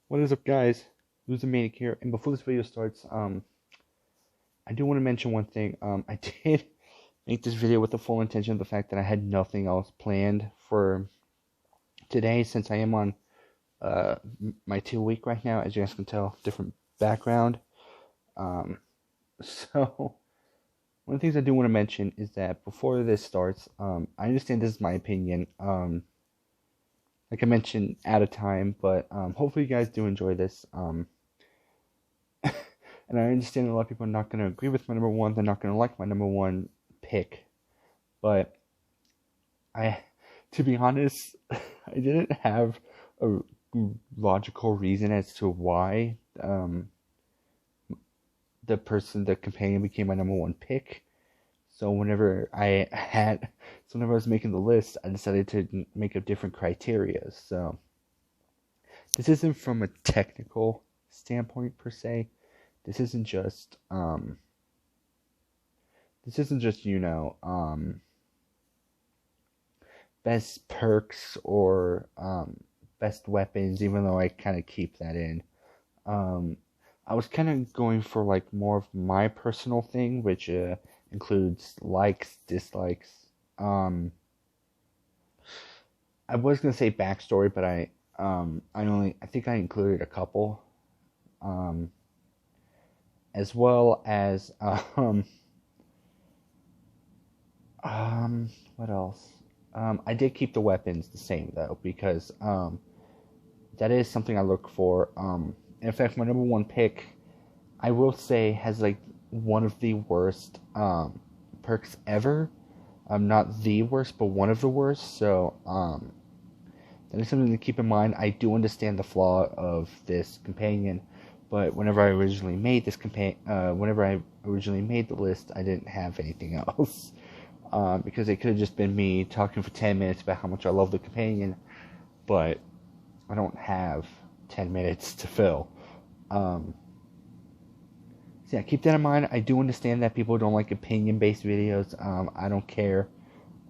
What is up, guys? Who's the Manic here? And before this video starts, I do want to mention one thing. I did make this video with the full intention of the fact that I had nothing else planned for today, since I am on my 2 week right now, as you guys can tell, different background. So one of the things I do want to mention is that before this starts, I understand this is my opinion. Like I mentioned, out of time, but hopefully you guys do enjoy this. And I understand a lot of people are not going to agree with my number one. They're not going to like my number one pick. But to be honest, I didn't have a logical reason as to why the companion became my number one pick. So whenever I was making the list, I decided to make up different criteria. So this isn't from a technical standpoint per se. This isn't just best perks or best weapons, even though I kind of keep that in. I was kind of going for like more of my personal thing, which includes likes, dislikes. I was gonna say backstory, but I think I included a couple. As well as what else? I did keep the weapons the same though, because that is something I look for. In fact, my number one pick, I will say, has like one of the worst perks ever. Not the worst, but one of the worst. So that is something to keep in mind. I do understand the flaw of this companion, but whenever I originally made the list, I didn't have anything else. Because it could have just been me talking for 10 minutes about how much I love the companion, but I don't have 10 minutes to fill. So yeah, keep that in mind. I do understand that people don't like opinion-based videos. I don't care.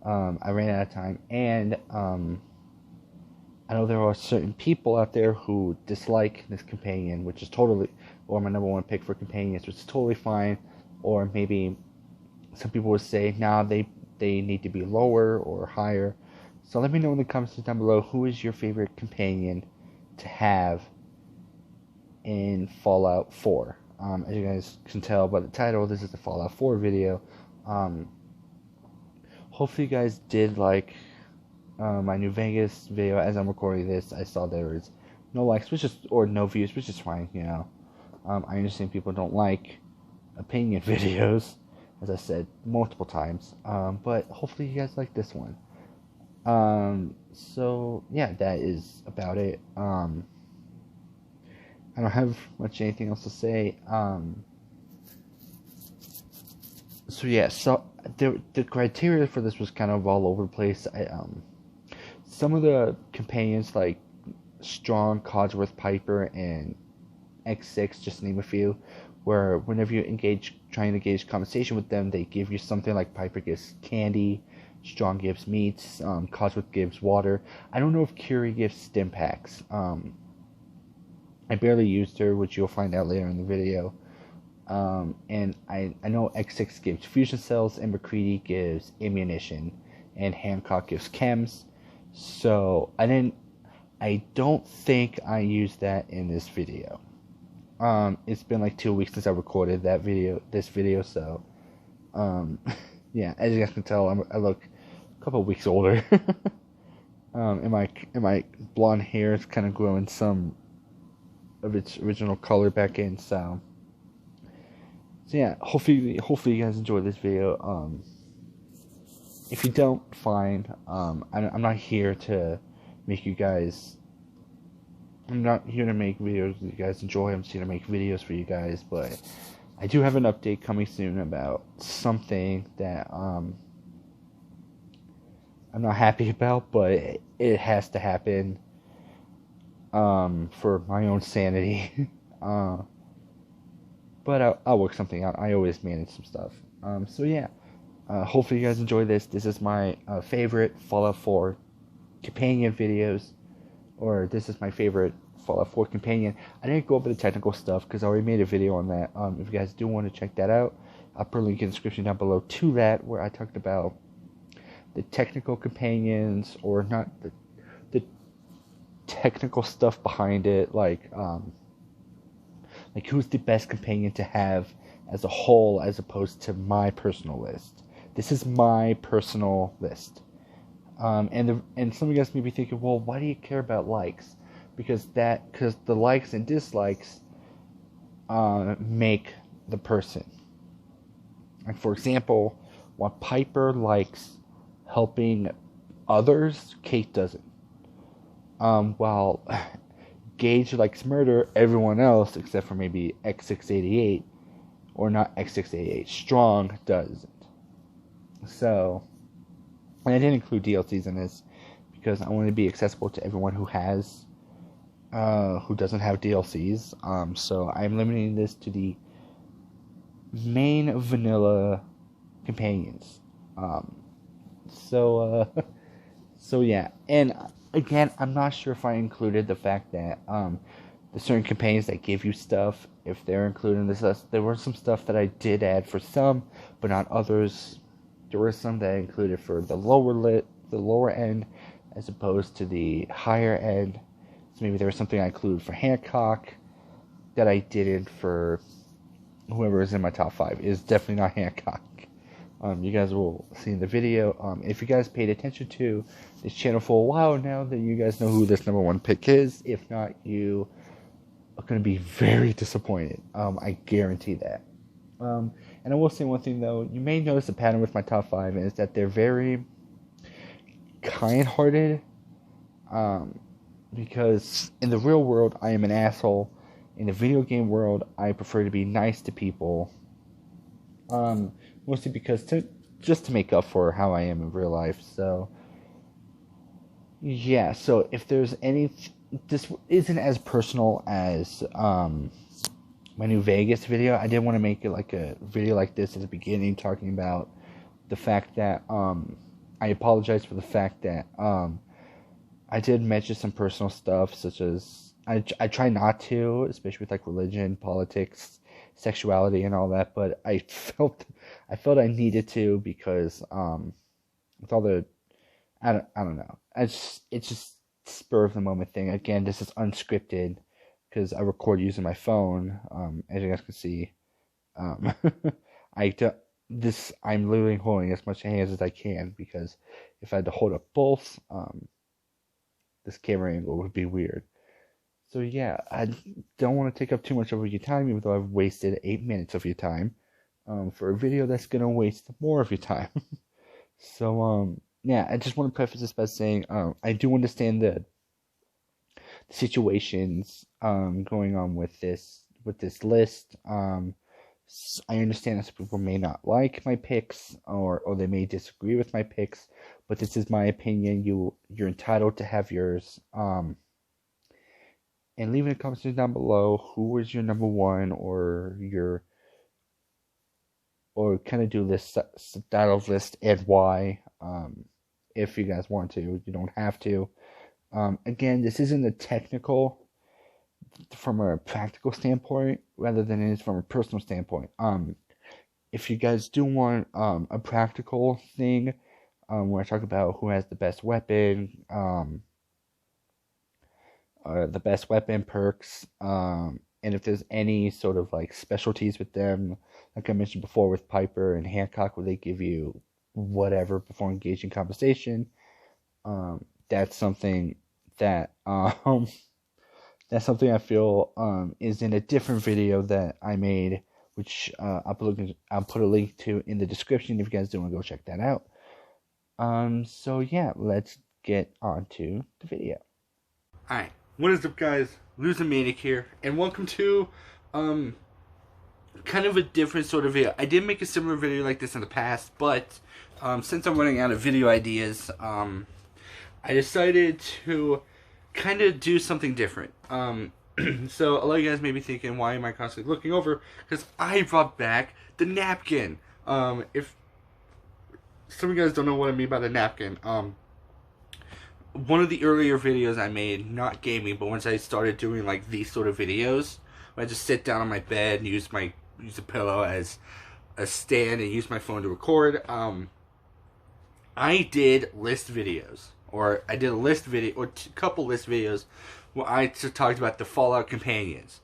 I ran out of time, and I know there are certain people out there who dislike this companion, which is totally, or my number one pick for companions, which is totally fine. Or maybe some people would say, nah, they need to be lower or higher. So let me know in the comments down below, who is your favorite companion to have in Fallout 4. As you guys can tell by the title, this is the Fallout 4 video. Hopefully you guys did like my New Vegas video. As I'm recording this, I saw there was no likes, or no views, which is fine, you know. I understand people don't like opinion videos, as I said multiple times, but hopefully you guys like this one. So yeah, that is about it. I don't have anything else to say. So yeah, so the criteria for this was kind of all over the place. Some of the companions, like Strong, Cosworth, Piper, and X6, just to name a few, where whenever you try and engage conversation with them, they give you something. Like Piper gives candy, Strong gives meats, Cosworth gives water. I don't know if Curie gives stim packs. I barely used her, which you'll find out later in the video. And I know X6 gives fusion cells, and Mccready gives ammunition, and Hancock gives chems. So I don't think I used that in this video. It's been like 2 weeks since I recorded this video, so yeah, as you guys can tell, I look a couple of weeks older. And my blonde hair is kind of growing some of its original color back in. So yeah, hopefully you guys enjoy this video. If you don't, fine. I'm not here to make you guys. I'm not here to make videos that you guys enjoy. I'm just here to make videos for you guys. But I do have an update coming soon about something that I'm not happy about, but it has to happen for my own sanity. But I'll work something out. I always manage some stuff. So yeah, hopefully you guys enjoy this. This is my favorite Fallout 4 companion videos, or this is my favorite Fallout 4 companion. I didn't go over the technical stuff because I already made a video on that. If you guys do want to check that out, I'll put a link in the description down below to that, where I talked about the technical companions, or not the technical stuff behind it, like who's the best companion to have as a whole, as opposed to my personal list. This is my personal list. And some of you guys may be thinking, well, why do you care about likes? Because the likes and dislikes make the person. Like, for example, while Piper likes helping others, Kate doesn't. While Gage likes murder, everyone else, except for maybe X688, or not X688, Strong doesn't. So, and I didn't include DLCs in this because I want to be accessible to everyone who doesn't have DLCs. So I'm limiting this to the main vanilla companions. So yeah, and again, I'm not sure if I included the fact that the certain companions that give you stuff, if they're included in this list. There were some stuff that I did add for some, but not others. There were some that I included for the lower end, as opposed to the higher end. So maybe there was something I included for Hancock that I didn't for whoever is in my top 5. It is definitely not Hancock. You guys will see in the video. If you guys paid attention to this channel for a while now, then you guys know who this number 1 pick is. If not, you are going to be very disappointed. I guarantee that. And I will say one thing, though. You may notice a pattern with my top 5 is that they're very kind-hearted. Because in the real world, I am an asshole. In the video game world, I prefer to be nice to people. Mostly because just to make up for how I am in real life. So, yeah. So if there's any, this isn't as personal as my New Vegas video. I didn't want to make it like a video like this at the beginning, talking about the fact that I apologize for the fact that I did mention some personal stuff, such as I try not to, especially with like religion, politics, sexuality, and all that. But I felt I needed to, because with all the I don't know. It's just spur of the moment thing. Again, this is unscripted because I record using my phone. As you guys can see, I'm literally holding as much hands as I can, because if I had to hold up both, this camera angle would be weird. So yeah, I don't want to take up too much of your time, even though I've wasted 8 minutes of your time for a video that's going to waste more of your time. So, yeah, I just want to preface this by saying I do understand the situations going on with this list. I understand that some people may not like my picks, or they may disagree with my picks, but this is my opinion. You're entitled to have yours. And leave in the comments down below who was your number 1, or kind of do this style of list and why. If you guys want to, you don't have to. Again, this isn't a technical from a practical standpoint, rather than it is from a personal standpoint. If you guys do want a practical thing, where I talk about who has the best weapon, the best weapon perks, and if there's any sort of like specialties with them, like I mentioned before with Piper and Hancock, where they give you whatever before engaging conversation, that's something that that's something I feel is in a different video that I made, which I'll put a link to in the description if you guys do want to go check that out. So yeah, let's get on to the video. Alright, what is up, guys? Losing Manic here, and welcome to kind of a different sort of video. I did make a similar video like this in the past, but since I'm running out of video ideas, I decided to kind of do something different. So a lot of you guys may be thinking, why am I constantly looking over? Because I brought back the napkin. If some of you guys don't know what I mean by the napkin, one of the earlier videos I made, not gaming, but once I started doing like these sort of videos, where I just sit down on my bed and use a pillow as a stand and use my phone to record. I did list videos, or I did a list video, or a couple list videos, where I talked about the Fallout companions,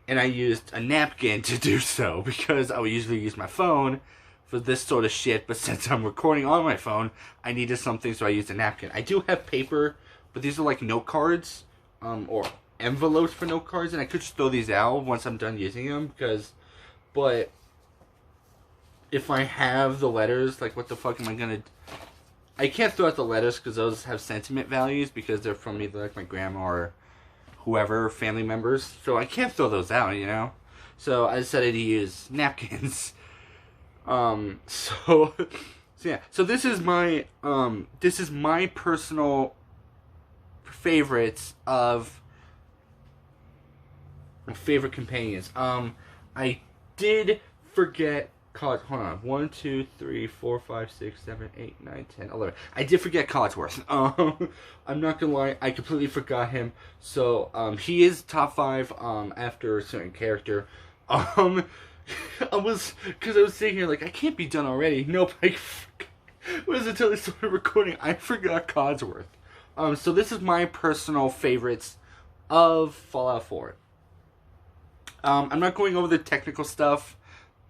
and I used a napkin to do so because I would usually use my phone for this sort of shit, but since I'm recording on my phone, I needed something, so I used a napkin. I do have paper, but these are like note cards, or envelopes for note cards, and I could just throw these out once I'm done using them, but if I have the letters, like, what the fuck am I gonna... I can't throw out the letters because those have sentiment values because they're from either like my grandma or whoever, family members, so I can't throw those out, you know? So I decided to use napkins. So yeah. So this is my personal favorites of favorite companions. I did forget hold on. 1, 2, 3, 4, 5, 6, 7, 8, 9, 10, 11. I did forget Cosworth. I'm not gonna lie, I completely forgot him. So he is top 5 after a certain character. Because I was sitting here like, I can't be done already. Nope, it was until I started recording, I forgot Cosworth. So this is my personal favorites of Fallout 4. I'm not going over the technical stuff.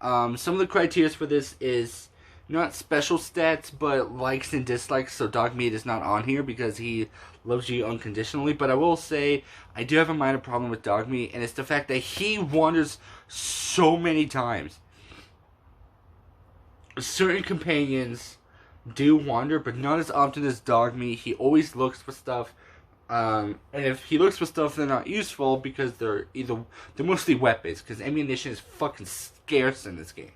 Some of the criteria for this is not special stats, but likes and dislikes. So Dogmeat is not on here because he loves you unconditionally. But I will say, I do have a minor problem with Dogmeat, and it's the fact that he wanders so many times. Certain companions do wander, but not as often as Dogmeat. He always looks for stuff. And if he looks for stuff, they're not useful because they're mostly weapons, because ammunition is fucking scarce in this game.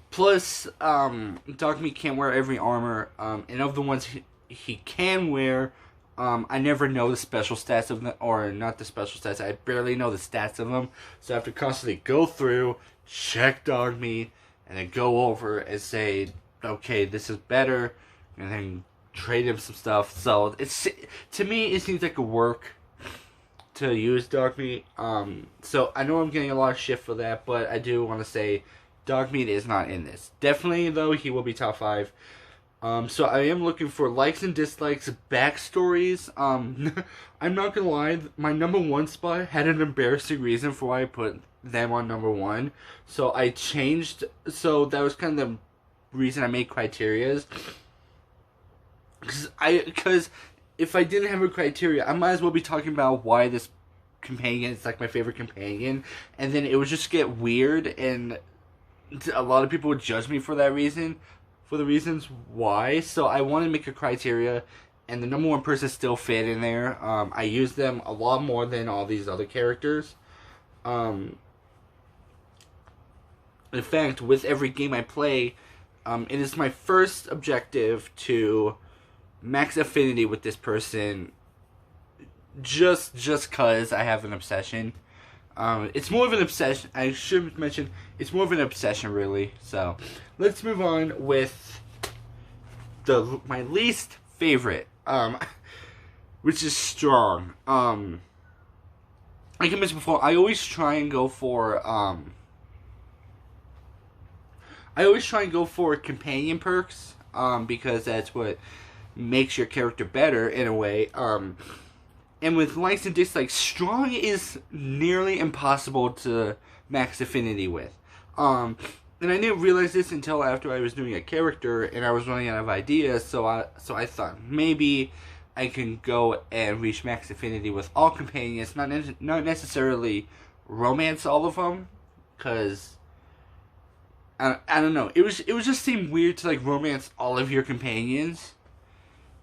Plus, Dogmeat can't wear every armor, and of the ones he can wear, I never know the special stats of them, or not the special stats, I barely know the stats of them, so I have to constantly go through, check Dogmeat, and then go over and say, okay, this is better, and then trade him some stuff. So to me, it seems like a work to use Dogmeat. So I know I'm getting a lot of shit for that, but I do want to say Dogmeat is not in this. Definitely, though, he will be top 5. So I am looking for likes and dislikes, backstories. I'm not gonna lie, my number 1 spot had an embarrassing reason for why I put them on number 1. So I changed. So that was kind of the reason I made criterias. Because if I didn't have a criteria, I might as well be talking about why this companion is like my favorite companion, and then it would just get weird, and a lot of people would judge me for that reason, for the reasons why. So I want to make a criteria, and the number 1 person still fit in there. I use them a lot more than all these other characters. In fact, with every game I play, it is my first objective to max affinity with this person, just cause I have an obsession. It's more of an obsession. I should mention it's more of an obsession, really. So let's move on with my least favorite, which is Strong. Like I mentioned before, I always try and go for companion perks, because that's what makes your character better in a way. And with likes and dislikes, Strong is nearly impossible to max affinity with. And I didn't realize this until after I was doing a character and I was running out of ideas. So I thought maybe I can go and reach max affinity with all companions, not necessarily romance all of them, because I don't know. It was just seemed weird to like romance all of your companions.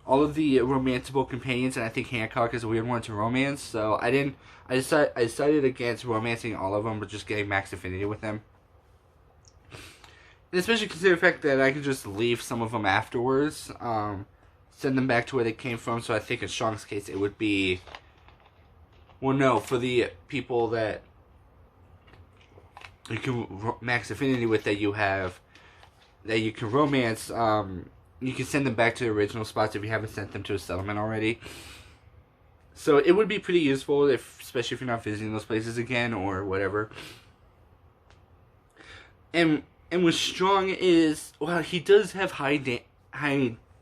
All of the romanceable companions, and I think Hancock is a weird one to romance, so I decided against romancing all of them, but just getting max affinity with them. And especially considering the fact that I could just leave some of them afterwards, send them back to where they came from, so I think in Strong's case it would be, well, no, for the people that you can max affinity with, that you have that you can romance. You can send them back to the original spots if you haven't sent them to a settlement already. So it would be pretty useful, especially if you're not visiting those places again or whatever. And what's strong is, well, he does have high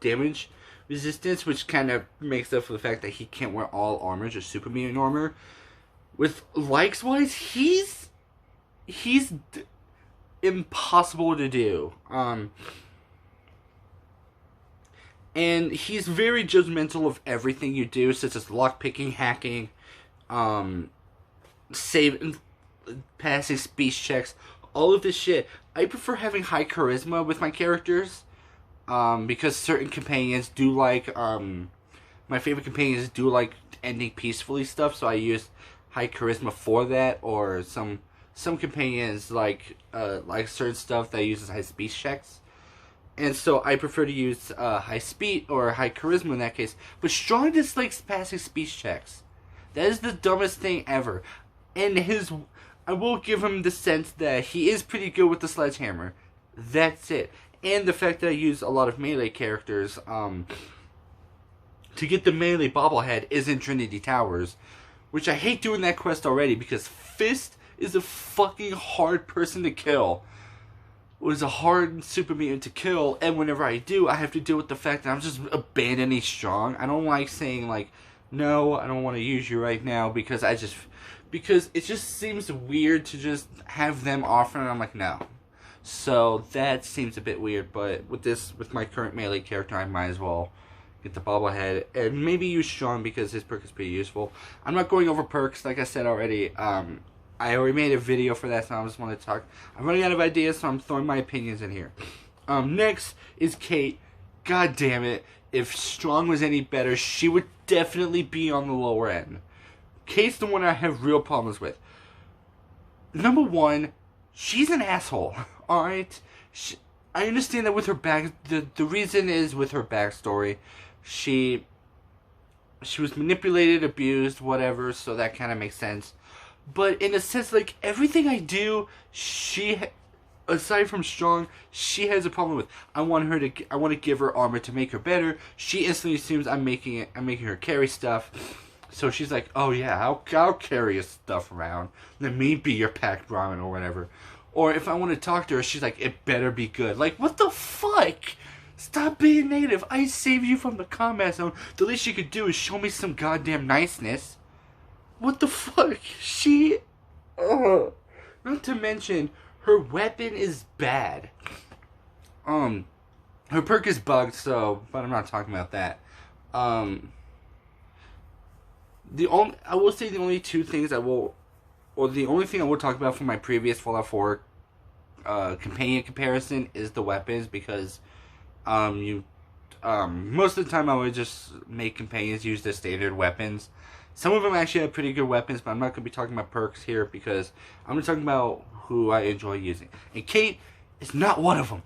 damage resistance, which kind of makes up for the fact that he can't wear all armor, just super mutant armor. With likes wise, he's impossible to do. And he's very judgmental of everything you do, such as lockpicking, hacking, passing speech checks, all of this shit. I prefer having high charisma with my characters, because certain companions do like, my favorite companions do like ending peacefully stuff, so I use high charisma for that, or some companions like certain stuff that uses high speech checks. And so I prefer to use high speed or high charisma in that case. But Strong dislikes passing speech checks. That is the dumbest thing ever. And I will give him the sense that he is pretty good with the sledgehammer. That's it. And the fact that I use a lot of melee characters to get the melee bobblehead is in Trinity Towers. Which I hate doing that quest already because Fist is a fucking hard person to kill. It was a hard super mutant to kill, and whenever I do, I have to deal with the fact that I'm just abandoning Strong. I don't like saying, like, no, I don't want to use you right now, because it just seems weird to just have them offer, and I'm like, no. So, that seems a bit weird, but with my current melee character, I might as well get the bobblehead, and maybe use Strong, because his perk is pretty useful. I'm not going over perks, like I said already. I already made a video for that, so I just want to talk. I'm running out of ideas, so I'm throwing my opinions in here. Next is Kate. God damn it. If Strong was any better, she would definitely be on the lower end. Kate's the one I have real problems with. Number one, she's an asshole. Alright? I understand that with her the reason is with her backstory. She was manipulated, abused, whatever, so that kind of makes sense. But in a sense, like, everything I do, aside from Strong, she has a problem with. I want to give her armor to make her better. She instantly assumes I'm making her carry stuff. So she's like, oh yeah, I'll carry your stuff around. Let me be your packed ramen or whatever. Or if I want to talk to her, she's like, it better be good. Like, what the fuck? Stop being negative. I saved you from the combat zone. The least you could do is show me some goddamn niceness. What the fuck? Not to mention, her weapon is bad. Her perk is bugged, but I'm not talking about that. I will say the only two things the only thing I will talk about from my previous Fallout 4 companion comparison is the weapons, because most of the time I would just make companions use their standard weapons. Some of them actually have pretty good weapons, but I'm not going to be talking about perks here because I'm going to talk about who I enjoy using. And Kate is not one of them.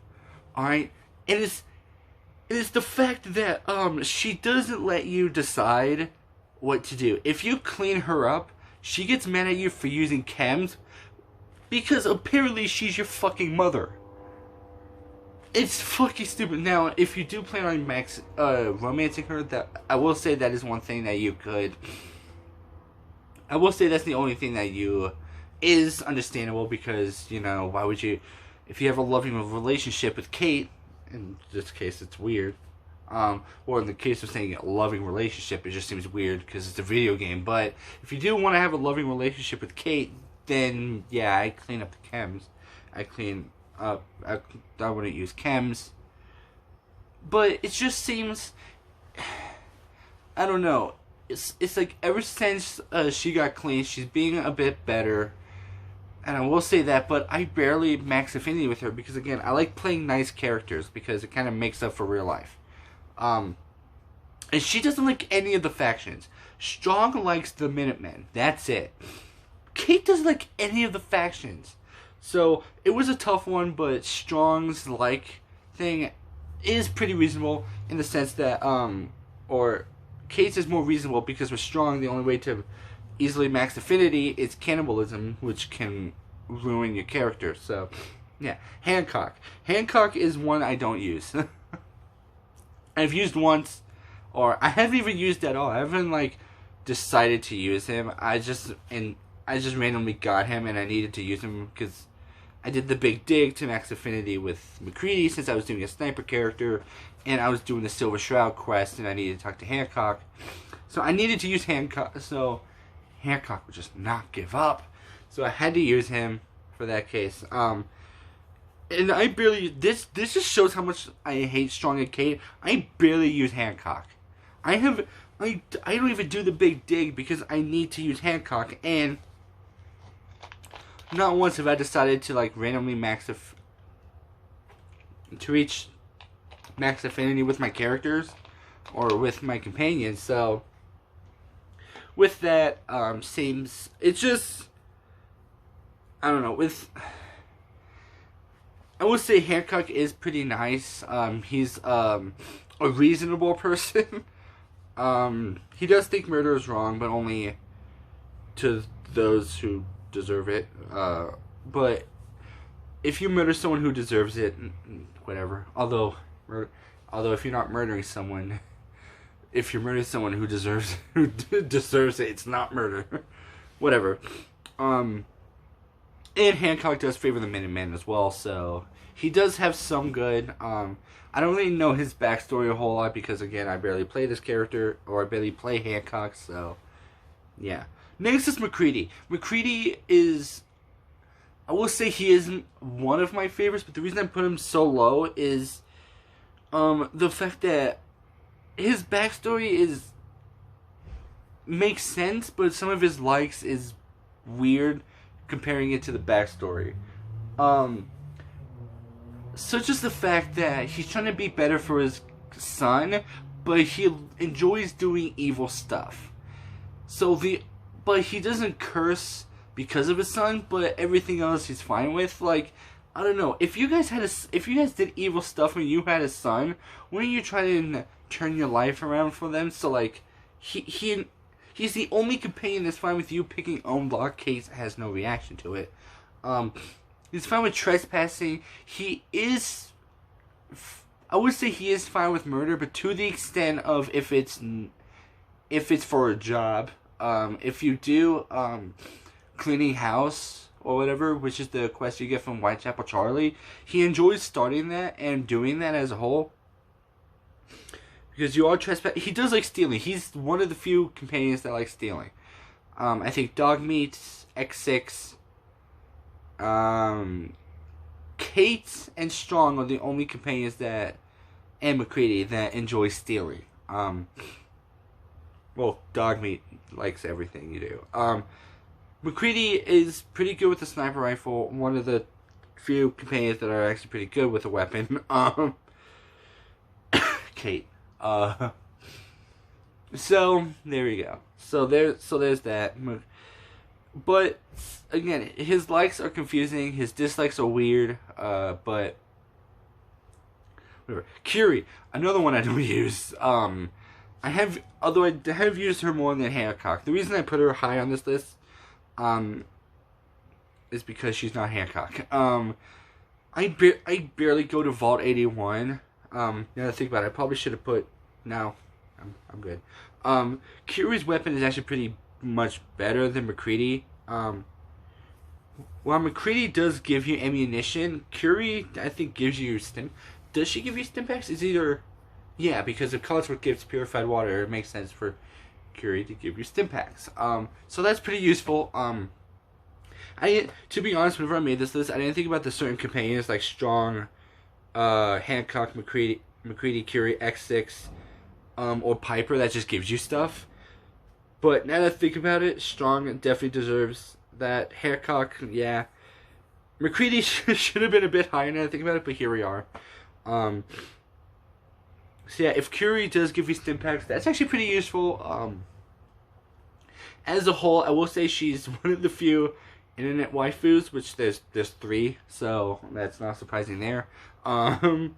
Alright? It is the fact that she doesn't let you decide what to do. If you clean her up, she gets mad at you for using chems because apparently she's your fucking mother. It's fucking stupid. Now, if you do plan on romancing her, that I will say that is one thing that you could. I will say that's the only thing that is understandable, because, you know, why would you, if you have a loving relationship with Kate, in this case it's weird, or in the case of saying a loving relationship, it just seems weird because it's a video game, but if you do want to have a loving relationship with Kate, then yeah, I clean up the chems. I wouldn't use chems, but it just seems, I don't know, it's like ever since she got clean, she's being a bit better, and I will say that, but I barely max affinity with her, because again, I like playing nice characters, because it kind of makes up for real life, and she doesn't like any of the factions. Strong likes the Minutemen, that's it. Kate doesn't like any of the factions. So, it was a tough one, but Strong's thing is pretty reasonable in the sense that, or Kate's is more reasonable because with Strong, the only way to easily max affinity is cannibalism, which can ruin your character. So, Yeah, Hancock. Hancock is one I don't use. I've used once, or I haven't even used at all. I haven't like decided to use him. I just randomly got him, and I needed to use him because I did the big dig to max affinity with Mccready since I was doing a sniper character, and I was doing the Silver Shroud quest, and I needed to talk to Hancock. So I needed to use Hancock. So Hancock would just not give up. So I had to use him for that case. And I barely... This just shows how much I hate Strong and Kate. I barely use Hancock. I don't even do the big dig because I need to use Hancock. And not once have I decided to like randomly to reach max affinity with my characters or with my companions. So with that, seems... It's just... I don't know, I would say Hancock is pretty nice. He's a reasonable person. He does think murder is wrong, but only to those who deserve it. But if you murder someone who deserves it, whatever. Although if you're not murdering someone, if you murder someone who deserves it, it's not murder. Whatever. And Hancock does favor the Minutemen as well, so he does have some good. I don't really know his backstory a whole lot because, again, I barely play this character, or I barely play Hancock, so yeah. Next is Mccready. Mccready is... I will say he isn't one of my favorites, but the reason I put him so low is the fact that his backstory makes sense, but some of his likes is weird comparing it to the backstory. So just the fact that he's trying to be better for his son, but he enjoys doing evil stuff. But he doesn't curse because of his son, but everything else he's fine with. Like, I don't know. If you guys did evil stuff when you had a son, wouldn't you try to turn your life around for them? So like, he's the only companion that's fine with you picking own block. Kate has no reaction to it. He's fine with trespassing. He is... I would say he is fine with murder, but to the extent of if it's for a job. If you do cleaning house or whatever, which is the quest you get from Whitechapel Charlie, he enjoys starting that and doing that as a whole. Because you are trespassing. He does like stealing. He's one of the few companions that like stealing. I think Dogmeat, X6, Kate, and Strong are the only companions and Mccready that enjoy stealing. Well, Dogmeat likes everything you do. Mccready is pretty good with the sniper rifle. One of the few companions that are actually pretty good with a weapon. Kate. So there we go. So there's that. But again, his likes are confusing. His dislikes are weird. But whatever. Curie, another one I don't use. I have used her more than Hancock. The reason I put her high on this list, is because she's not Hancock. I barely go to Vault 81. Now that I think about it, I probably should have put... No, I'm good. Curie's weapon is actually pretty much better than Mccready. While Mccready does give you ammunition, Curie, I think, gives you stim... Does she give you stim packs? It's either... Yeah, because if Cosworth gives purified water, it makes sense for Curie to give you stim packs. So that's pretty useful. To be honest, whenever I made this list, I didn't think about the certain companions like Strong, Hancock, Mccready, Curie, X6, or Piper that just gives you stuff. But now that I think about it, Strong definitely deserves that. Hancock, yeah. Mccready should have been a bit higher now that I think about it, but here we are. So yeah, if Curie does give you stim packs, that's actually pretty useful. As a whole, I will say she's one of the few internet waifus, which there's 3, so that's not surprising there. But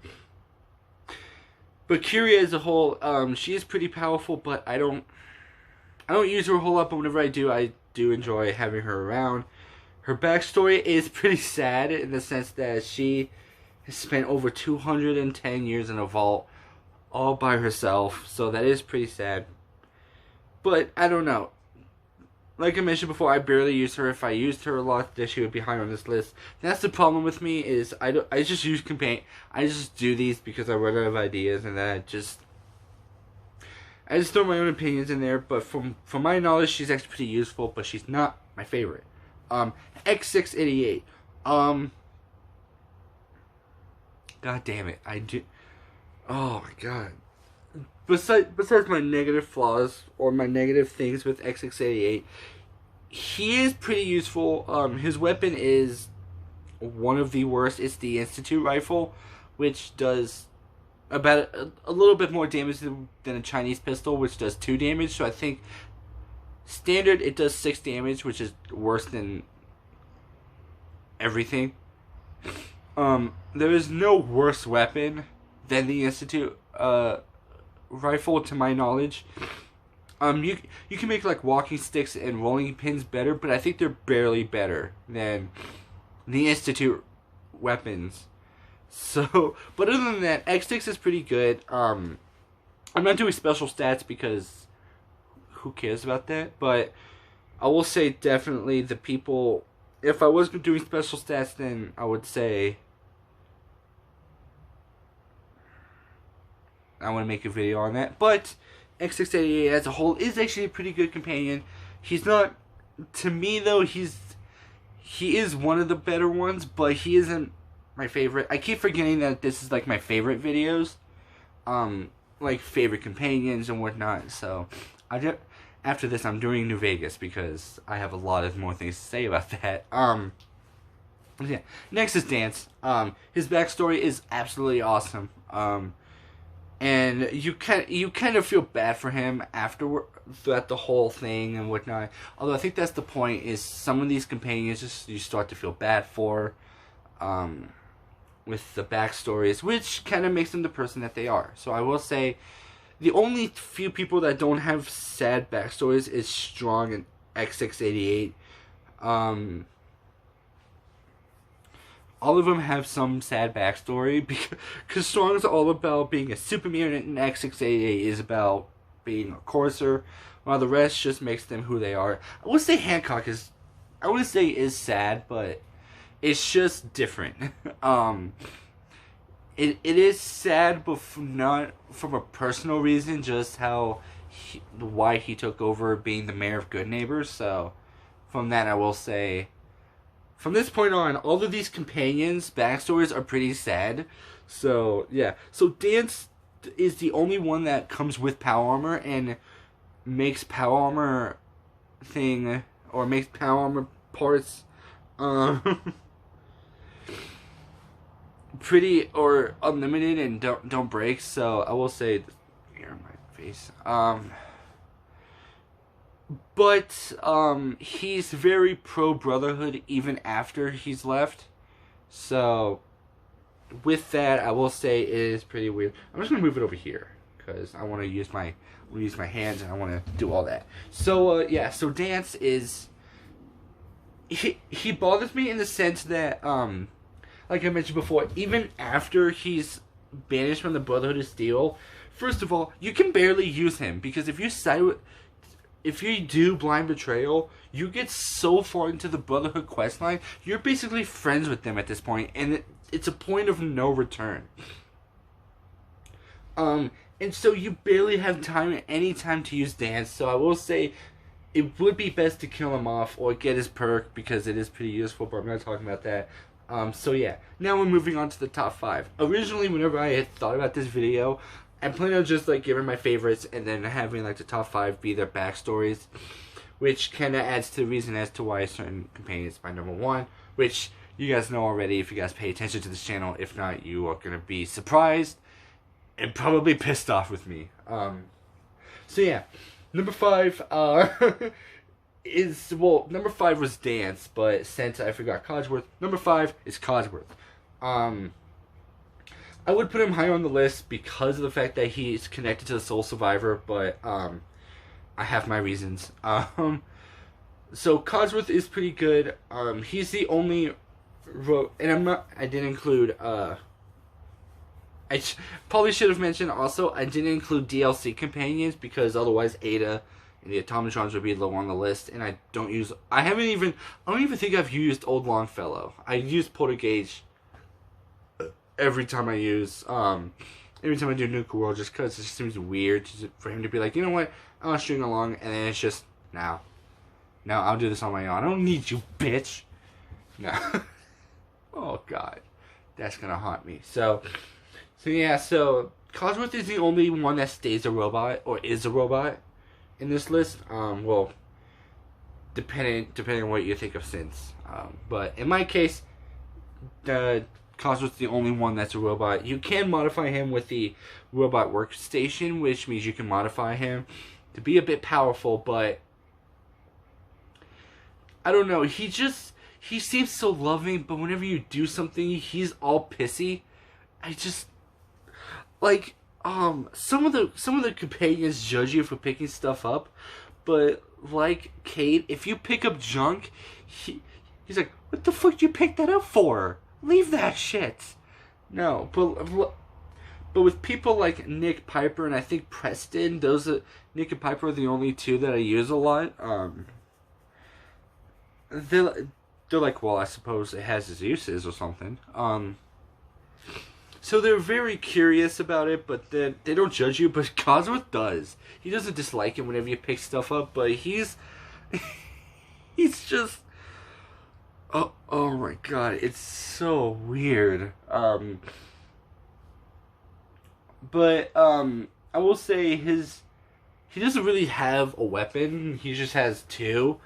Curie as a whole, she is pretty powerful, but I don't use her a whole lot, but whenever I do enjoy having her around. Her backstory is pretty sad in the sense that she has spent over 210 years in a vault all by herself, so that is pretty sad. But I don't know. Like I mentioned before, I barely use her. If I used her a lot, then she would be higher on this list. That's the problem with me is I just use companion. I just do these because I run out of ideas, and then I just throw my own opinions in there. But from my knowledge, she's actually pretty useful, but she's not my favorite. X688. God damn it, I do. Oh my god. Besides my negative flaws or my negative things with X688, he is pretty useful. His weapon is one of the worst. It's the Institute rifle, which does about a little bit more damage than a Chinese pistol, which does 2 damage. So I think standard it does 6 damage, which is worse than everything. There is no worse weapon than the Institute rifle, to my knowledge. You can make like walking sticks and rolling pins better, but I think they're barely better than the Institute weapons. So, but other than that, X6 is pretty good. I'm not doing special stats because who cares about that? But I will say definitely the people. If I was doing special stats, then I would say I want to make a video on that. But X688 as a whole is actually a pretty good companion. He's not, to me though, he is one of the better ones, but he isn't my favorite. I keep forgetting that this is like my favorite videos, like favorite companions and whatnot. So after this I'm doing New Vegas because I have a lot of more things to say about that. Yeah. Next is Dance. His backstory is absolutely awesome. And you kind of feel bad for him afterward, throughout the whole thing and whatnot. Although I think that's the point, is some of these companions just you start to feel bad for, with the backstories, which kind of makes them the person that they are. So I will say, the only few people that don't have sad backstories is Strong and X688. All of them have some sad backstory, because Strong's all about being a super mutant and X688 is about being a courser, while the rest just makes them who they are. I would say Hancock is sad, but it's just different. It is sad, but not from a personal reason, just why he took over being the mayor of Good Neighbors. So from that I will say, from this point on, all of these companions' backstories are pretty sad. So, yeah. So, Dance is the only one that comes with power armor and makes power armor makes power armor parts, pretty, or unlimited and don't break. So, I will say, here in my face, but he's very pro Brotherhood even after he's left. So with that, I will say it is pretty weird. I'm just gonna move it over here because I want to use my hands and I want to do all that. So yeah, so Dance is he bothers me in the sense that like I mentioned before, even after he's banished from the Brotherhood of Steel, first of all, you can barely use him because if you do Blind Betrayal, you get so far into the Brotherhood questline, you're basically friends with them at this point, and it's a point of no return. And so you barely have any time to use Dance, so I will say it would be best to kill him off or get his perk, because it is pretty useful, but I'm not talking about that. So yeah, now we're moving on to the top 5. Originally, whenever I had thought about this video, I plan on just like giving my favorites and then having like the top 5 be their backstories, which kind of adds to the reason as to why certain companions my number 1, which you guys know already if you guys pay attention to this channel. If not, you are gonna be surprised and probably pissed off with me. So yeah, number 5 number 5 was Dance, but since I forgot Cosworth, number 5 is Cosworth. I would put him higher on the list because of the fact that he's connected to the Soul Survivor, but I have my reasons. So Cosworth is pretty good. He's the only and I didn't include probably should have mentioned also I didn't include DLC companions because otherwise Ada and the Automatrons would be low on the list, and I don't even think I've used old Longfellow. I use Poltergeist every time I do Nuka World, just because it just seems weird for him to be like, you know what, I want to string along, and then it's just, no, I'll do this on my own. I don't need you, bitch. No. Oh, God. That's gonna haunt me. So Cosworth is the only one that stays a robot, or is a robot, in this list. Well, depending on what you think of synths. But in my case, Cosworth's the only one that's a robot. You can modify him with the robot workstation, which means you can modify him to be a bit powerful, but I don't know, he seems so loving, but whenever you do something, he's all pissy. I just like some of the companions judge you for picking stuff up, but like Kate, if you pick up junk, he's like, what the fuck did you pick that up for? Leave that shit. No, but with people like Nick Piper and I think Preston, Nick and Piper are the only two that I use a lot. They're like, well, I suppose it has its uses or something. So they're very curious about it, but they don't judge you. But Cosworth does. He doesn't dislike it whenever you pick stuff up, but he's just, oh my god, it's so weird. But I will say he doesn't really have a weapon. He just has two,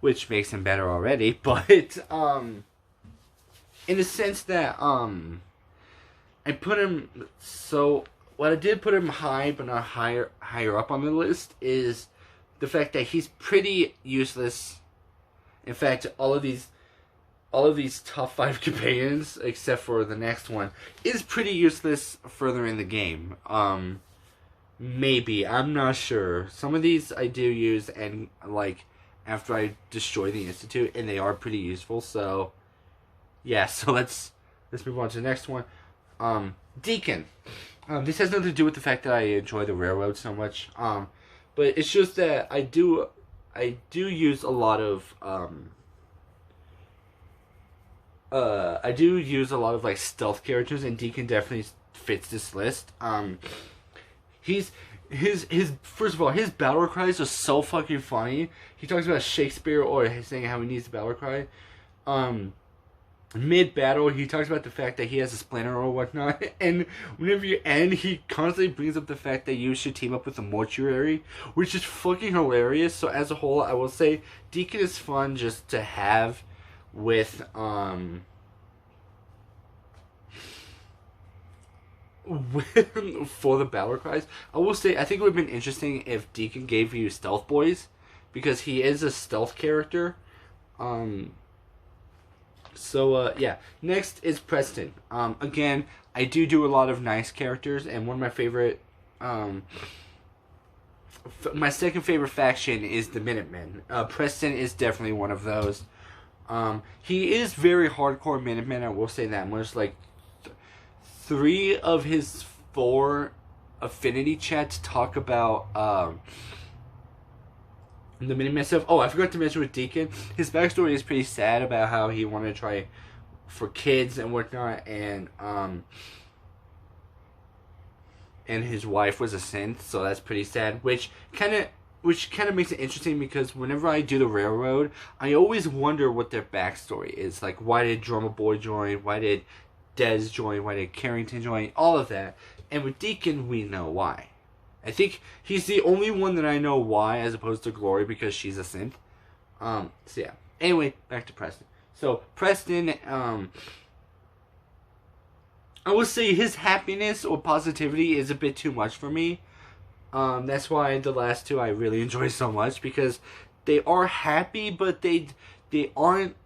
which makes him better already. But in the sense that I put him, so what I did put him high but not higher up on the list is the fact that he's pretty useless. In fact, all of these top 5 companions, except for the next one, is pretty useless further in the game. Maybe, I'm not sure. Some of these I do use, and like after I destroy the Institute, and they are pretty useful. So yeah, so let's move on to the next one. Deacon. This has nothing to do with the fact that I enjoy the railroad so much. But it's just that I do use a lot of like stealth characters, and Deacon definitely fits this list. His first of all, his battle cries are so fucking funny. He talks about Shakespeare or saying how he needs a battle cry. Mid-battle, he talks about the fact that he has a splinter or whatnot, and whenever you end, he constantly brings up the fact that you should team up with the mortuary, which is fucking hilarious. So as a whole, I will say Deacon is fun just to have with for the battle cries. I will say I think it would have been interesting if Deacon gave you stealth boys, because he is a stealth character. So yeah, next is Preston. Again, I do a lot of nice characters, and one of my favorite, my second favorite faction is the Minutemen. Preston is definitely one of those. He is very hardcore Minutemen, I will say that much. Like, 3 of his 4 affinity chats talk about the Minutemen stuff. Oh, I forgot to mention with Deacon, his backstory is pretty sad about how he wanted to try for kids and whatnot, and his wife was a synth, so that's pretty sad. Which kind of makes it interesting, because whenever I do the railroad, I always wonder what their backstory is. Like, why did Drummer Boy join? Why did Dez join? Why did Carrington join? All of that. And with Deacon, we know why. I think he's the only one that I know why, as opposed to Glory, because she's a synth. So yeah. Anyway, back to Preston. So Preston, I would say his happiness or positivity is a bit too much for me. That's why the last 2 I really enjoy so much, because they are happy, but they aren't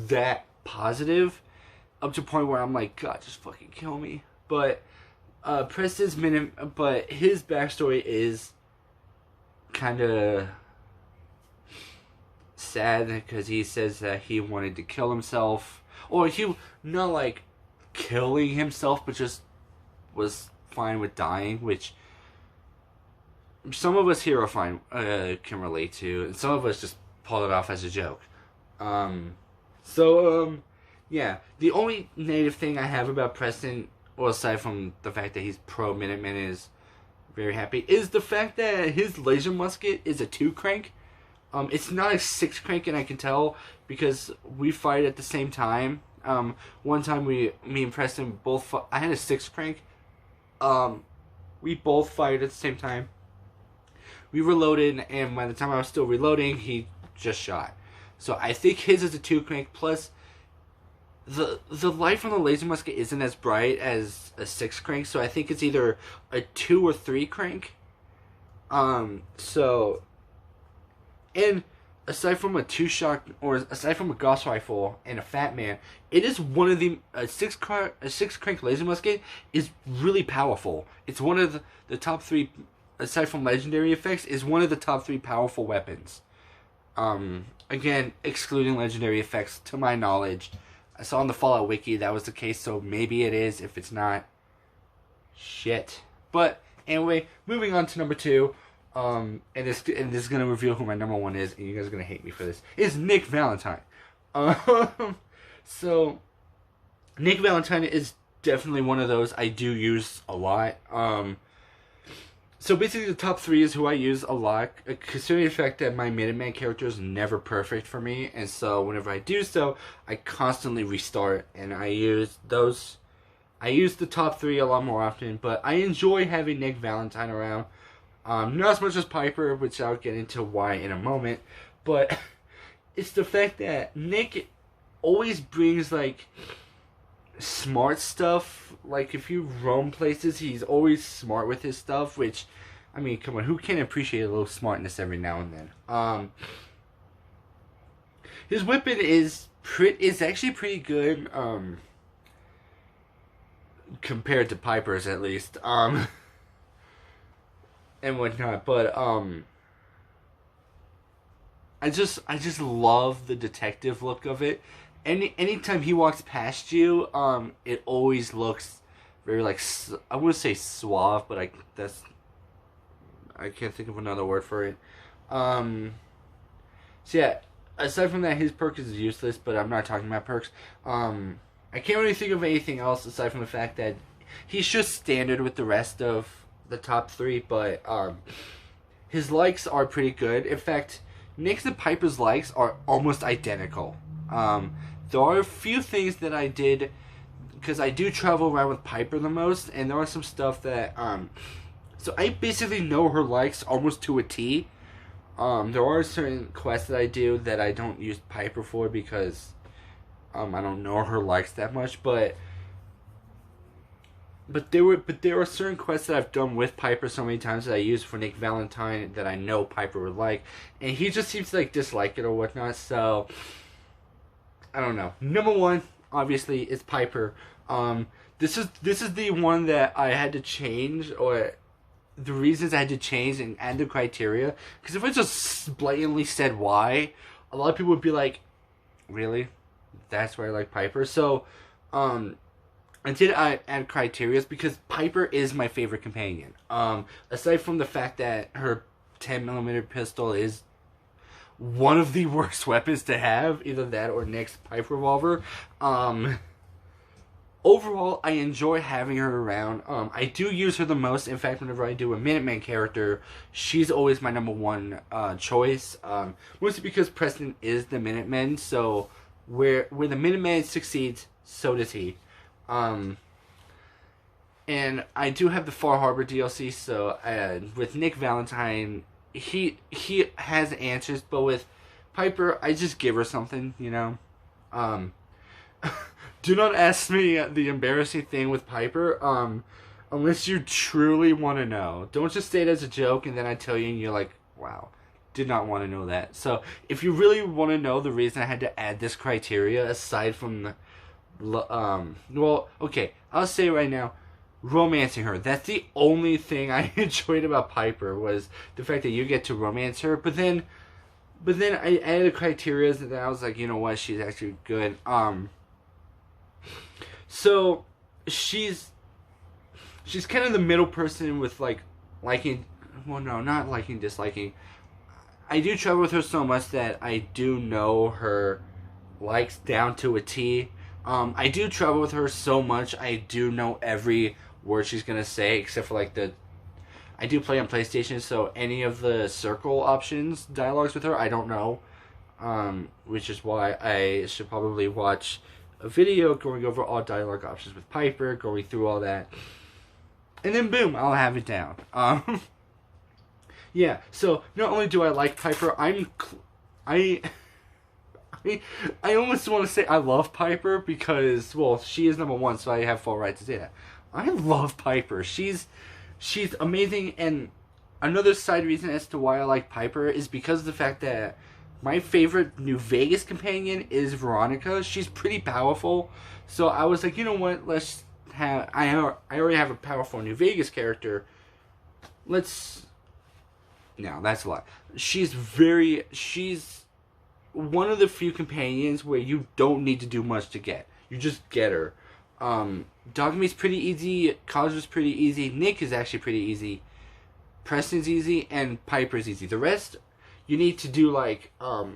that positive up to a point where I'm like, God, just fucking kill me. But but his backstory is kind of sad because he says that he wanted to kill himself, or he not like killing himself, but just was fine with dying, which some of us here are fine, can relate to, and some of us just pull it off as a joke. Yeah, the only negative thing I have about Preston, well, aside from the fact that he's pro Minutemen, is very happy, is the fact that his laser musket is a 2-crank. It's not a 6-crank, and I can tell because we fight at the same time. One time me and Preston both, I had a 6-crank. We both fired at the same time. We reloaded, and by the time I was still reloading, he just shot. So I think his is a 2-crank, plus the light from the laser musket isn't as bright as a 6-crank, so I think it's either a 2 or 3-crank. And aside from a 2-shot, or aside from a Gauss rifle and a Fat Man, it is one of the, a 6-crank laser musket is really powerful. It's one of the top 3, aside from legendary effects, is one of the top 3 powerful weapons. Again, excluding legendary effects, to my knowledge. I saw on the Fallout Wiki that was the case, so maybe it is. If it's not, shit. But anyway, moving on to number 2. And this is gonna reveal who my number 1 is, and you guys are gonna hate me for this. Is Nick Valentine. So Nick Valentine is definitely one of those I do use a lot. So basically the top 3 is who I use a lot, considering the fact that my Minuteman character is never perfect for me, and so whenever I do so, I constantly restart, and I use the top 3 a lot more often, but I enjoy having Nick Valentine around. Not as much as Piper, which I'll get into why in a moment, but it's the fact that Nick always brings, like, smart stuff. Like, if you roam places, he's always smart with his stuff, which, I mean, come on, who can't appreciate a little smartness every now and then? His weapon is actually pretty good, compared to Piper's, at least, and whatnot, but, I just love the detective look of it. Anytime he walks past you, it always looks very, like, I wouldn't say suave, but I can't think of another word for it. So yeah, aside from that, his perk is useless, but I'm not talking about perks. I can't really think of anything else aside from the fact that he's just standard with the rest of the top 3, but, his likes are pretty good. In fact, Nick's and Piper's likes are almost identical. There are a few things that I did, because I do travel around with Piper the most, and there are some stuff that, so I basically know her likes almost to a T. There are certain quests that I do that I don't use Piper for, because, I don't know her likes that much, but there are certain quests that I've done with Piper so many times that I use for Nick Valentine that I know Piper would like, and he just seems to, like, dislike it or whatnot, so I don't know. Number 1, obviously, is Piper. This is the one that I had to change, or the reasons I had to change and add the criteria, because if I just blatantly said why, a lot of people would be like, really? That's why I like Piper? So, I did add criteria because Piper is my favorite companion. Aside from the fact that her 10mm pistol is one of the worst weapons to have, either that or Nick's pipe revolver. Overall, I enjoy having her around. I do use her the most. In fact, whenever I do a Minuteman character, she's always my number 1 choice. Mostly because Preston is the Minuteman, so where the Minuteman succeeds, so does he. And I do have the Far Harbor DLC, so with Nick Valentine, he has answers, but with Piper, I just give her something, you know. Do not ask me the embarrassing thing with Piper, unless you truly want to know. Don't just say it as a joke, and then I tell you, and you're like, wow, did not want to know that. So, if you really want to know the reason I had to add this criteria, aside from the well, okay, I'll say right now, romancing her. That's the only thing I enjoyed about Piper, was the fact that you get to romance her. But then, but then I added criteria, and then I was like, you know what, she's actually good. So she's kind of the middle person with like liking, well, no, not liking, disliking. I do travel with her so much that I do know her likes down to a T. I do travel with her so much I do know every word she's gonna say, except for like I do play on PlayStation, so any of the circle options dialogues with her I don't know, which is why I should probably watch a video going over all dialogue options with Piper, going through all that, and then boom, I'll have it down. Yeah, so not only do I like Piper, I almost want to say I love Piper because, well, she is number one, so I have full right to say that. I love Piper. She's amazing, and another side reason as to why I like Piper is because of the fact that my favorite New Vegas companion is Veronica. She's pretty powerful, so I was like, you know what, let's have... I already have a powerful New Vegas character. Let's... No, that's a lot. She's one of the few companions where you don't need to do much to get. You just get her. Dogmeat's pretty easy. Cosworth's pretty easy. Nick is actually pretty easy. Preston's easy, and Piper's easy. The rest, you need to do like, well,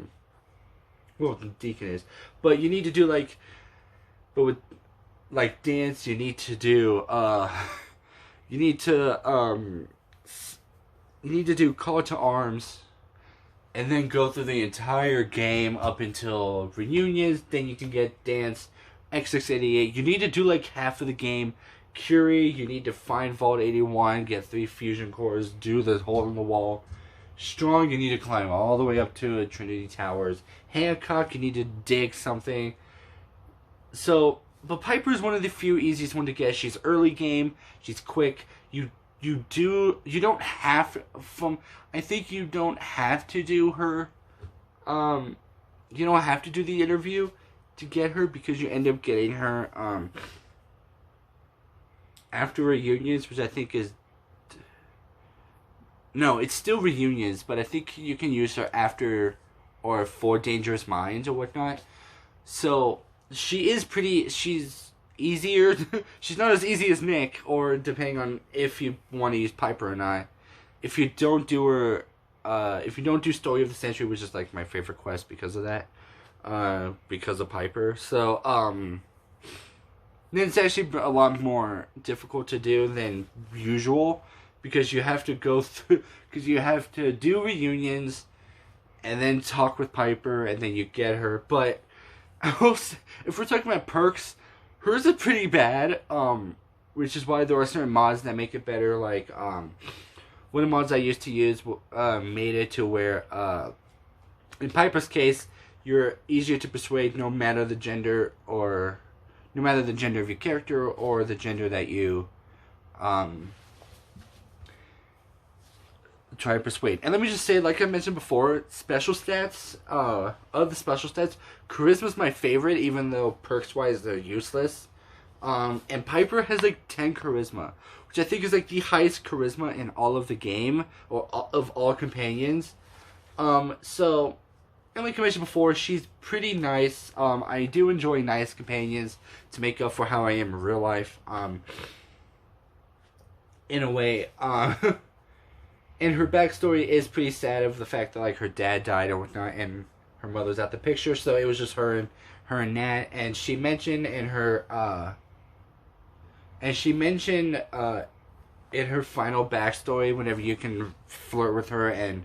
Deacon is, but you need to do like, but with like dance, you need to do, you need to do call to arms, and then go through the entire game up until reunions. Then you can get dance, X688. You need to do like half of the game. Curie, you need to find Vault 81, get 3 fusion cores, do the hole in the wall. Strong, you need to climb all the way up to Trinity Towers. Hancock, you need to dig something. So, but Piper's one of the few easiest one to get. She's early game, she's quick. I think you don't have to do her, you don't have to do the interview to get her, because you end up getting her, after reunions, which I think is, no, it's still reunions, but I think you can use her after, or for Dangerous Minds or whatnot. So, she's easier. She's not as easy as Nick, or depending on if you want to use Piper or not. If you don't do her, if you don't do Story of the Century, which is like my favorite quest because of that, because of Piper. So, then it's actually a lot more difficult to do than usual, because you have to go through, because you have to do reunions, and then talk with Piper, and then you get her. But if we're talking about perks, hers are pretty bad, which is why there are certain mods that make it better. Like, one of the mods I used to use made it to where, in Piper's case, you're easier to persuade no matter the gender of your character or the gender that you try to persuade. And let me just say, like I mentioned before, special stats, of the special stats, Charisma's my favorite, even though perks-wise they're useless. And Piper has like 10 Charisma, which I think is like the highest Charisma in all of the game, or of all companions. So, and like I mentioned before, she's pretty nice. I do enjoy nice companions to make up for how I am in real life. In a way, and her backstory is pretty sad, of the fact that like her dad died or whatnot, and her mother's out the picture. So it was just her and Nat. And she mentioned in her in her final backstory, whenever you can flirt with her and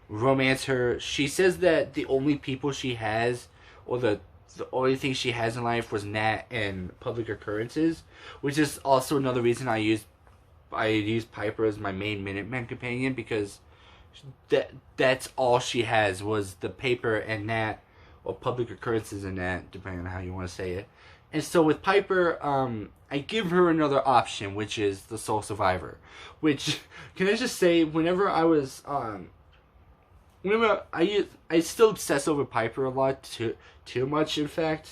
romance her, she says that the only people she has, or the only thing she has in life, was Nat and public occurrences, which is also another reason I use Piper as my main Minutemen companion, because that's all she has, was the paper and Nat, or public occurrences and Nat, depending on how you want to say it. And so with Piper, I give her another option, which is the Sole Survivor. Which, can I just say, whenever I was, I still obsess over Piper a lot, too much, in fact.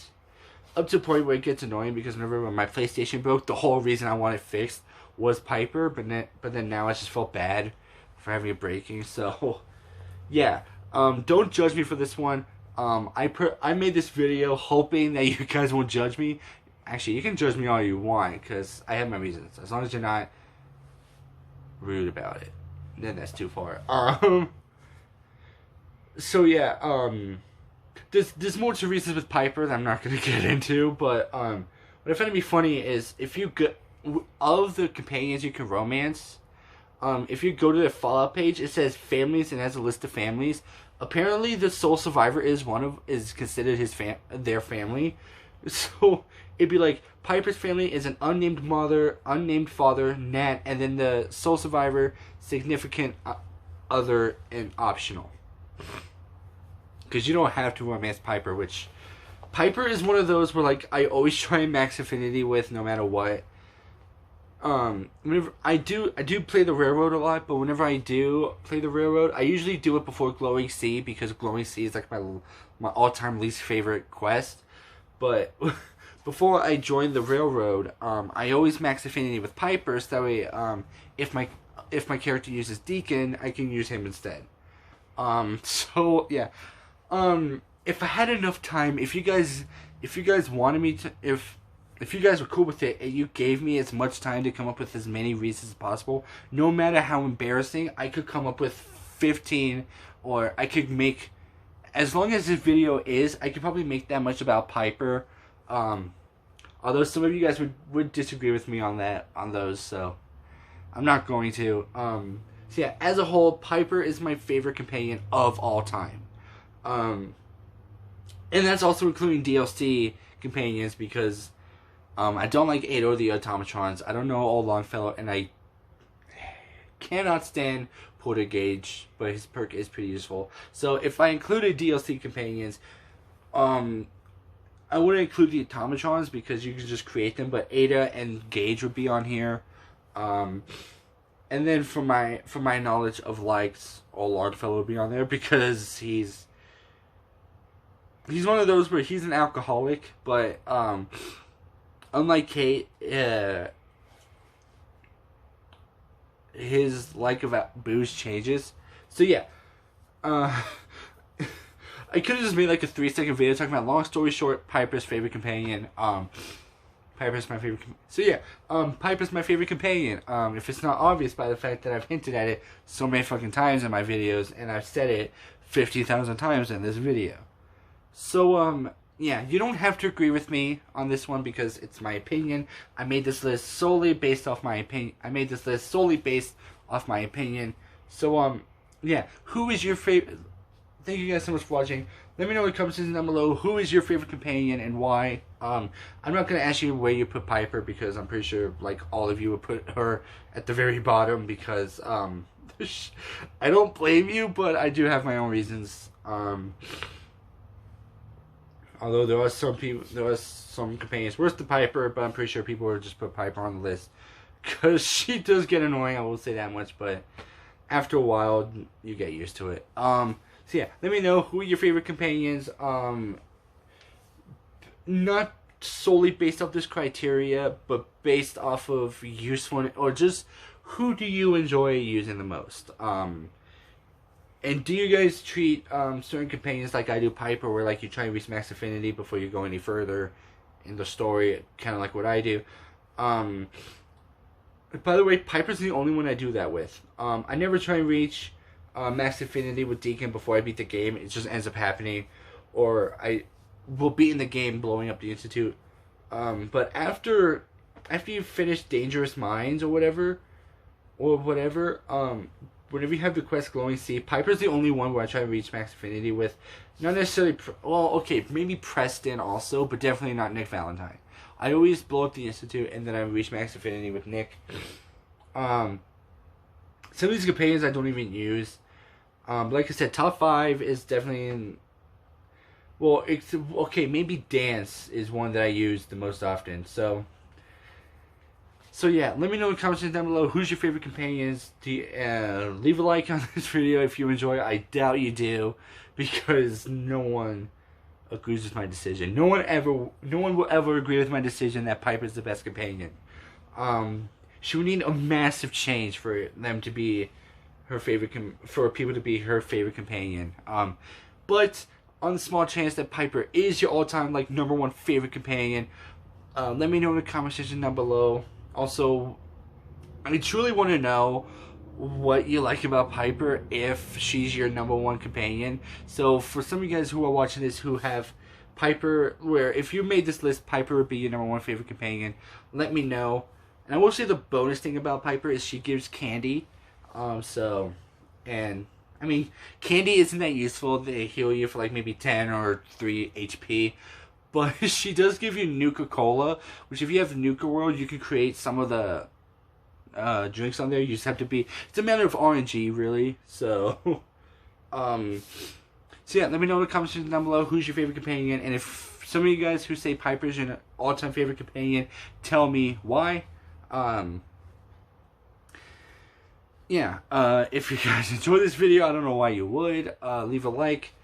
Up to the point where it gets annoying, because whenever my PlayStation broke, the whole reason I wanted it fixed was Piper, but then now I just felt bad for having it breaking. So, yeah. Don't judge me for this one. I made this video hoping that you guys won't judge me. Actually, you can judge me all you want, because I have my reasons. As long as you're not rude about it. Then that's too far. So yeah, there's more to reasons with Piper that I'm not gonna get into, but what I find to be funny is if you go of the companions you can romance, if you go to the Fallout page, it says families and has a list of families. Apparently, the sole survivor is considered their family. So it'd be like Piper's family is an unnamed mother, unnamed father, Nat, and then the sole survivor, significant other, and optional. Because you don't have to romance Piper, which Piper is one of those where like I always try and max affinity with no matter what. Whenever I do play the railroad a lot, but whenever I do play the railroad, I usually do it before Glowing Sea, because Glowing Sea is like my all-time least favorite quest. But before I joined the railroad, I always max affinity with Piper, so that way, if my character uses Deacon, I can use him instead. So yeah, if I had enough time, if you guys wanted me to, if you guys were cool with it and you gave me as much time to come up with as many reasons as possible, no matter how embarrassing, I could come up with 15, or I could make, as long as this video is, I could probably make that much about Piper. Although some of you guys would disagree with me on those, so I'm not going to. So yeah, as a whole, Piper is my favorite companion of all time. And that's also including DLC companions, because I don't like Ada or the Automatrons. I don't know old Longfellow, and I cannot stand Porter Gage, but his perk is pretty useful. So if I included DLC companions, I wouldn't include the Automatrons because you can just create them, but Ada and Gage would be on here. And then for my knowledge of likes, old Longfellow would be on there, because he's one of those where he's an alcoholic, but unlike Kate, his like of booze changes. So yeah, I could have just made like a 3-second video talking about, long story short, Piper's favorite companion. Piper's my favorite. So yeah, Piper's my favorite companion. If it's not obvious by the fact that I've hinted at it so many fucking times in my videos, and I've said it 50,000 times in this video. So yeah, you don't have to agree with me on this one because it's my opinion. I made this list solely based off my opinion. So yeah, who is your favorite? Thank you guys so much for watching. Let me know in the comments down below who is your favorite companion and why. I'm not gonna ask you where you put Piper, because I'm pretty sure like all of you would put her at the very bottom, because I don't blame you, but I do have my own reasons. Although there are some companions worse than Piper, but I'm pretty sure people would just put Piper on the list because she does get annoying. I will say that much, but after a while, you get used to it. So yeah, let me know who are your favorite companions. Not solely based off this criteria, but based off of useful, or just who do you enjoy using the most. And do you guys treat certain companions like I do Piper, where like you try and reach max affinity before you go any further in the story, kind of like what I do? By the way, Piper's the only one I do that with. I never try and reach max affinity with Deacon before I beat the game. It just ends up happening, or I will be in the game blowing up the Institute. But after you finish Dangerous Minds or whatever, whenever you have the quest Glowing Sea, Piper's the only one where I try to reach max affinity with. Not necessarily, well, okay, maybe Preston also, but definitely not Nick Valentine. I always blow up the Institute and then I reach max affinity with Nick. Some of these companions I don't even use. Like I said, top 5 is definitely in. Well, it's okay. Maybe Dance is one that I use the most often. So yeah, let me know in the comments down below who's your favorite companions. Leave a like on this video if you enjoy. I doubt you do, because no one agrees with my decision. No one will ever agree with my decision that Piper's the best companion. She would need a massive change for them to be for people to be her favorite companion. But on the small chance that Piper is your all-time like number one favorite companion, let me know in the comment section down below. Also, I truly want to know what you like about Piper if she's your number one companion. So for some of you guys who are watching this who have Piper, where if you made this list, Piper would be your number one favorite companion, let me know. And I will say the bonus thing about Piper is she gives candy. And I mean, candy isn't that useful. They heal you for like maybe 10 or 3 HP. But she does give you Nuka-Cola, which if you have Nuka World, you can create some of the drinks on there. You just have to be, it's a matter of RNG, really. So, so yeah, let me know in the comments down below who's your favorite companion. And if some of you guys who say Piper's your all-time favorite companion, tell me why. If you guys enjoyed this video, I don't know why you would. Leave a like.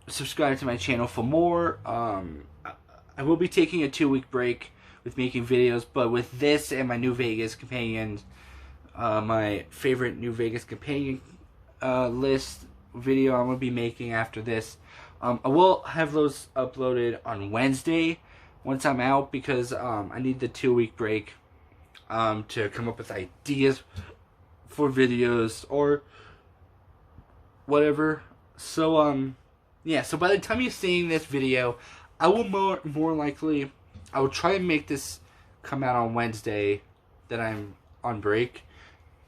Subscribe to my channel for more. I will be taking a 2-week break with making videos, but with this and my New Vegas companions, my favorite New Vegas companion list video I'm going to be making after this. I will have those uploaded on Wednesday once I'm out, because I need the 2-week break to come up with ideas for videos or whatever. So yeah, so by the time you're seeing this video, I will more likely, I will try and make this come out on Wednesday that I'm on break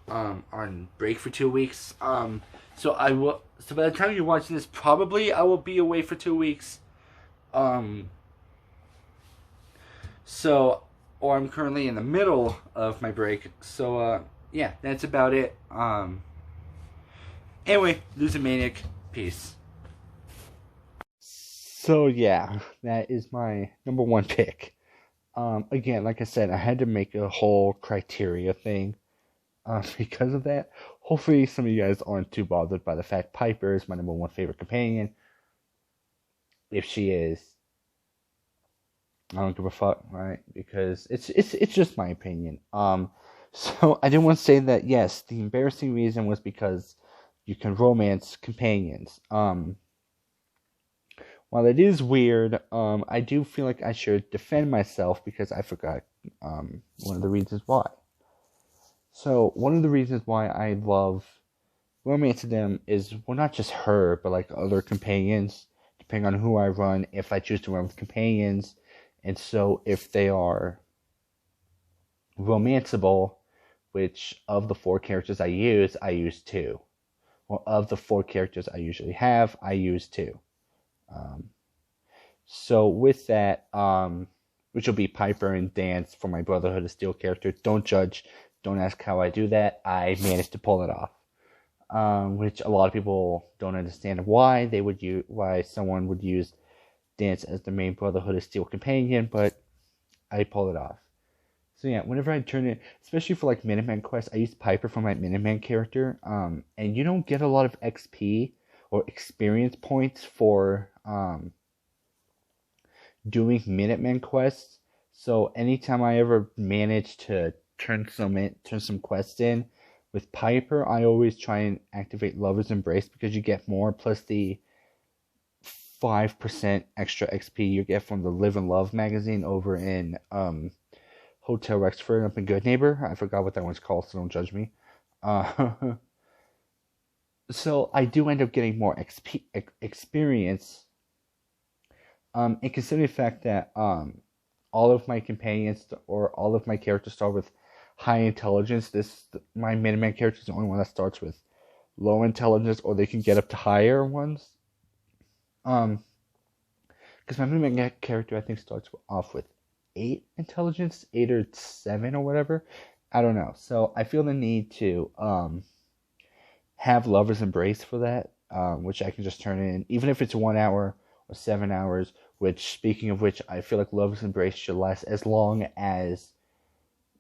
for 2 weeks. So by the time you're watching this, probably I will be away for 2 weeks. Or I'm currently in the middle of my break. So, yeah, that's about it. Anyway, Loser Maniac, peace. So yeah, that is my number one pick. Again, like I said, I had to make a whole criteria thing because of that. Hopefully some of you guys aren't too bothered by the fact Piper is my number one favorite companion. If she is, I don't give a fuck, right? Because it's just my opinion. So I didn't want to say that, yes, the embarrassing reason was because you can romance companions. While it is weird, I do feel like I should defend myself because I forgot one of the reasons why. So, one of the reasons why I love romancing them is, well, not just her, but like other companions, depending on who I run, if I choose to run with companions. And so, if they are romanceable, which of the 4 characters I use 2. Well, of the 4 characters I usually have, I use 2. So with that, which will be Piper and Dance for my Brotherhood of Steel character. Don't judge. Don't ask how I do that. I managed to pull it off. Which a lot of people don't understand why someone would use Dance as the main Brotherhood of Steel companion, but I pull it off. So yeah, whenever I turn it, especially for like Minutemen quests, I use Piper for my Minutemen character. And you don't get a lot of XP or experience points for doing Minutemen quests. So anytime I ever manage to turn some quests in with Piper, I always try and activate Lover's Embrace, because you get more, plus the 5% extra XP you get from the Live and Love magazine over in Hotel Rexford up in Good Neighbor. I forgot what that one's called, so don't judge me. So I do end up getting more experience. And considering the fact that all of my companions or all of my characters start with high intelligence, my Minuteman character is the only one that starts with low intelligence, or they can get up to higher ones. Because my Minuteman character, I think, starts off with 8 intelligence, 8 or 7 or whatever. I don't know. So I feel the need to have Lover's Embrace for that, which I can just turn in, even if it's 1 hour or 7 hours. Which, speaking of which, I feel like Lover's Embrace should last as long as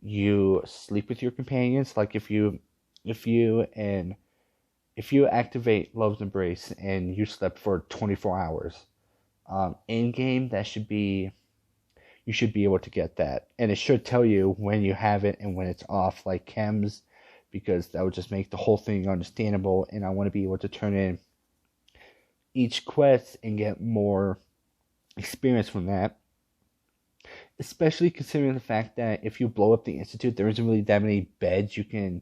you sleep with your companions. Like if you activate Love's Embrace and you slept for 24 hours, in game you should be able to get that, and it should tell you when you have it and when it's off. Like chems because that would just make the whole thing understandable, and I want to be able to turn in each quest and get more experience from that. Especially considering the fact that if you blow up the Institute, there isn't really that many beds you can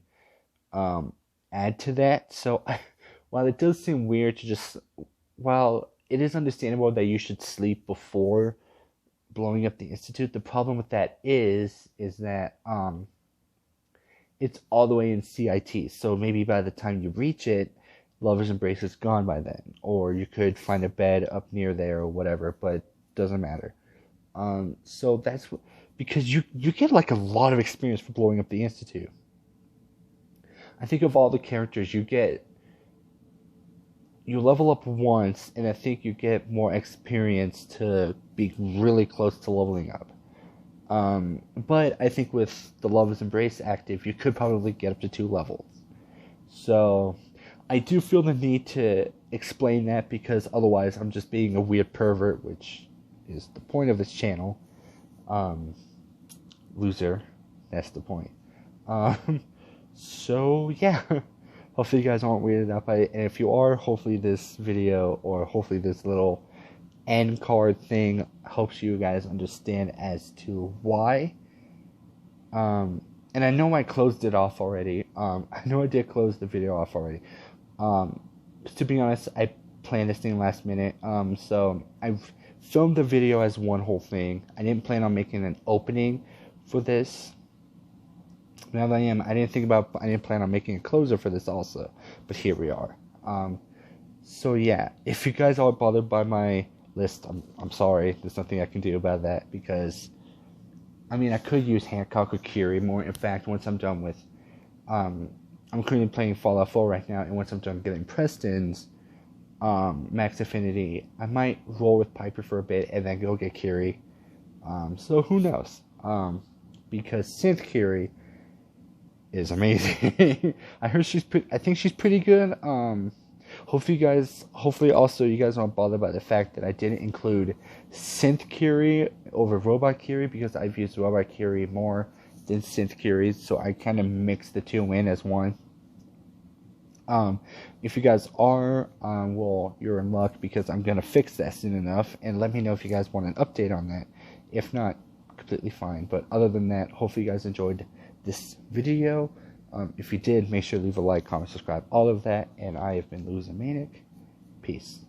add to that. So while it does seem weird to just, while it is understandable that you should sleep before blowing up the Institute, the problem with that is that it's all the way in CIT. So maybe by the time you reach it, Lover's Embrace is gone by then. Or you could find a bed up near there or whatever, but it doesn't matter. So that's because you get like a lot of experience for blowing up the Institute. I think of all the characters you level up once, and I think you get more experience to be really close to leveling up. But I think with the Lover's Embrace active, you could probably get up to 2 levels. So I do feel the need to explain that, because otherwise I'm just being a weird pervert, which is the point of this channel. Loser. That's the point. So yeah. Hopefully you guys aren't weirded out by it. And if you are, hopefully this video, or hopefully this little end card thing, helps you guys understand as to why. And I know I closed it off already. I know I did close the video off already. To be honest, I planned this thing last minute. So I've filmed the video as one whole thing. I didn't plan on making an opening for this. Now that I didn't plan on making a closer for this also. But here we are. So yeah, if you guys are bothered by my list, I'm sorry. There's nothing I can do about that, because I could use Hancock or Curie more. In fact, once I'm done with I'm currently playing Fallout 4 right now, and once I'm done getting Preston's Max Affinity, I might roll with Piper for a bit and then go get Curie. So who knows? Because Synth Curie is amazing. I think she's pretty good. Hopefully also you guys aren't bothered by the fact that I didn't include Synth Curie over Robot Curie, because I've used Robot Curie more than Synth Curie, so I kind of mixed the two in as one. If you guys are, well, you're in luck, because I'm gonna fix that soon enough, and let me know if you guys want an update on that. If not, completely fine. But other than that, hopefully you guys enjoyed this video. If you did, make sure to leave a like, comment, subscribe, all of that. And I have been Loser Manic. Peace.